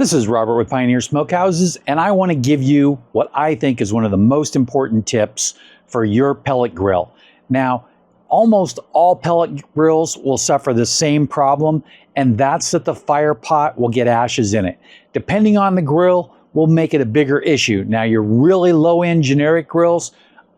This is Robert with Pioneer Smokehouses, and I want to give you what I think is one of the most important tips for your pellet grill. Now, almost all pellet grills will suffer the same problem, and that's that the fire pot will get ashes in it. Depending on the grill, will make it a bigger issue. Now, your really low-end generic grills,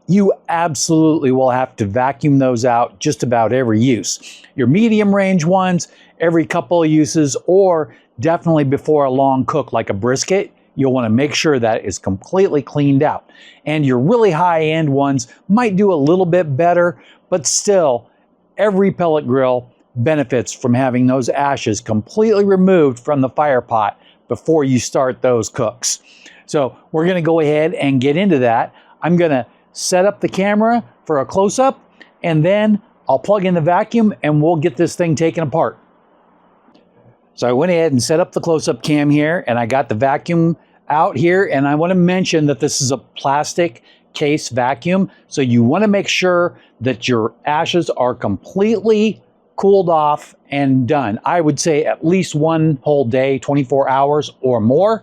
you absolutely will have to vacuum those out just about every use. Your medium range ones, every couple of uses, or definitely before a long cook like a brisket, you'll want to make sure that is completely cleaned out. And your really high-end ones might do a little bit better, but still, every pellet grill benefits from having those ashes completely removed from the fire pot before you start those cooks. So we're going to go ahead and get into that. I'm going to set up the camera for a close-up, and then I'll plug in the vacuum and we'll get this thing taken apart. So I went ahead and set up the close-up cam here, and I got the vacuum out here, and I want to mention that this is a plastic case vacuum, so you want to make sure that your ashes are completely cooled off and done. I would say at least one whole day, 24 hours or more.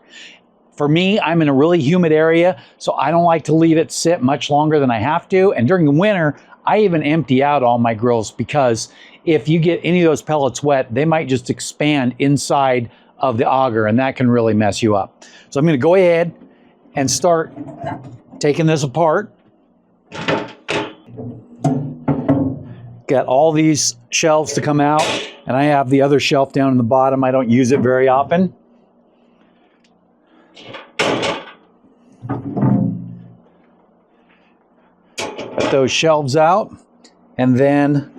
For me, I'm in a really humid area, so I don't like to leave it sit much longer than I have to. And during the winter, I even empty out all my grills, because if you get any of those pellets wet, they might just expand inside of the auger, and that can really mess you up. So I'm going to go ahead and start taking this apart. Got all these shelves to come out, and I have the other shelf down in the bottom. I don't use it very often. Got those shelves out, and then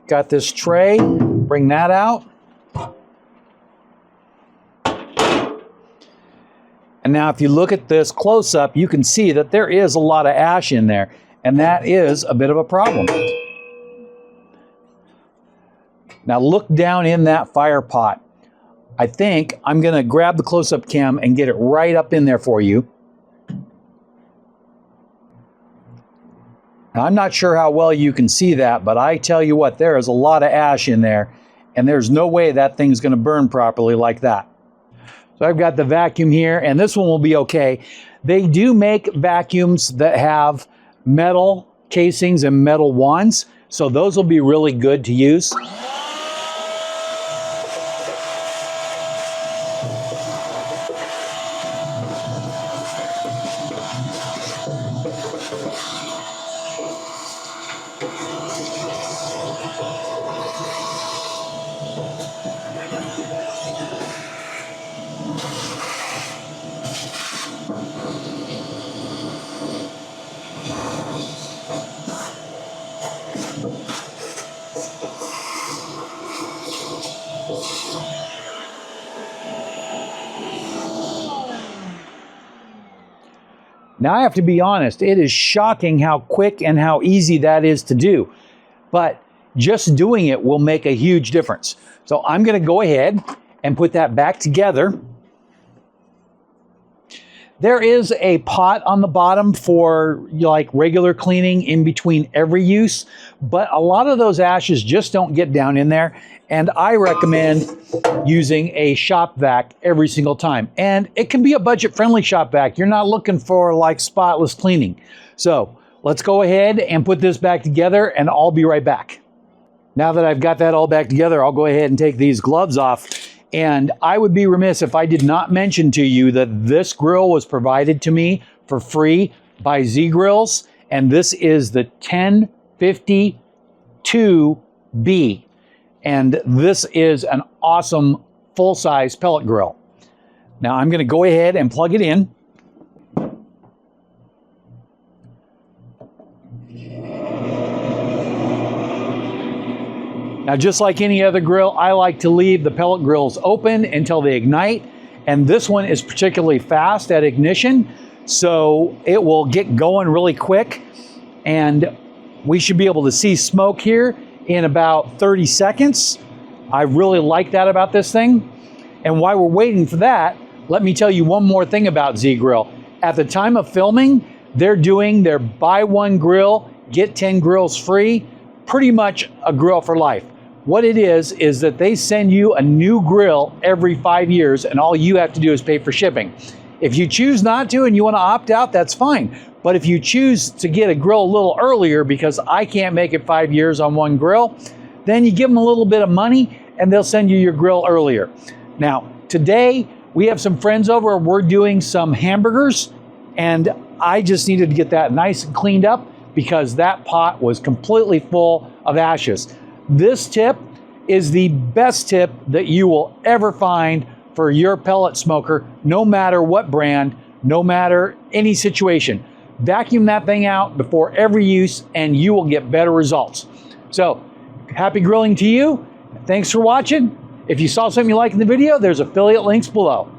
got this tray, bring that out. And now if you look at this close up, you can see that there is a lot of ash in there, and that is a bit of a problem. Now look down in that fire pot. I think I'm going to grab the close-up cam and get it right up in there for you. Now, I'm not sure how well you can see that, but I tell you what, there is a lot of ash in there, and there's no way that thing's going to burn properly like that. So I've got the vacuum here, and this one will be okay. They do make vacuums that have metal casings and metal wands, so those will be really good to use. Now I have to be honest, it is shocking how quick and how easy that is to do. But just doing it will make a huge difference. So I'm going to go ahead and put that back together. There is a pot on the bottom for like regular cleaning in between every use, but a lot of those ashes just don't get down in there. And I recommend using a shop vac every single time. And it can be a budget-friendly shop vac. You're not looking for like spotless cleaning. So let's go ahead and put this back together, and I'll be right back. Now that I've got that all back together, I'll go ahead and take these gloves off. And I would be remiss if I did not mention to you that this grill was provided to me for free by Z Grills, and this is the 10502B. And this is an awesome full-size pellet grill. Now I'm going to go ahead and plug it in. Now, just like any other grill, I like to leave the pellet grills open until they ignite. And this one is particularly fast at ignition, so it will get going really quick. And we should be able to see smoke here in about 30 seconds. I really like that about this thing. And while we're waiting for that, let me tell you one more thing about Z Grill. At the time of filming, they're doing their buy one grill, get 10 grills free, pretty much a grill for life. What it is that they send you a new grill every 5 years, and all you have to do is pay for shipping. If you choose not to and you want to opt out, that's fine. But if you choose to get a grill a little earlier because I can't make it 5 years on one grill, then you give them a little bit of money and they'll send you your grill earlier. Now, today we have some friends over. We're doing some hamburgers, and I just needed to get that nice and cleaned up because that pot was completely full of ashes. This tip is the best tip that you will ever find for your pellet smoker, no matter what brand, no matter any situation. Vacuum that thing out before every use and you will get better results. So, happy grilling to you. Thanks for watching. If you saw something you like in the video, there's affiliate links below.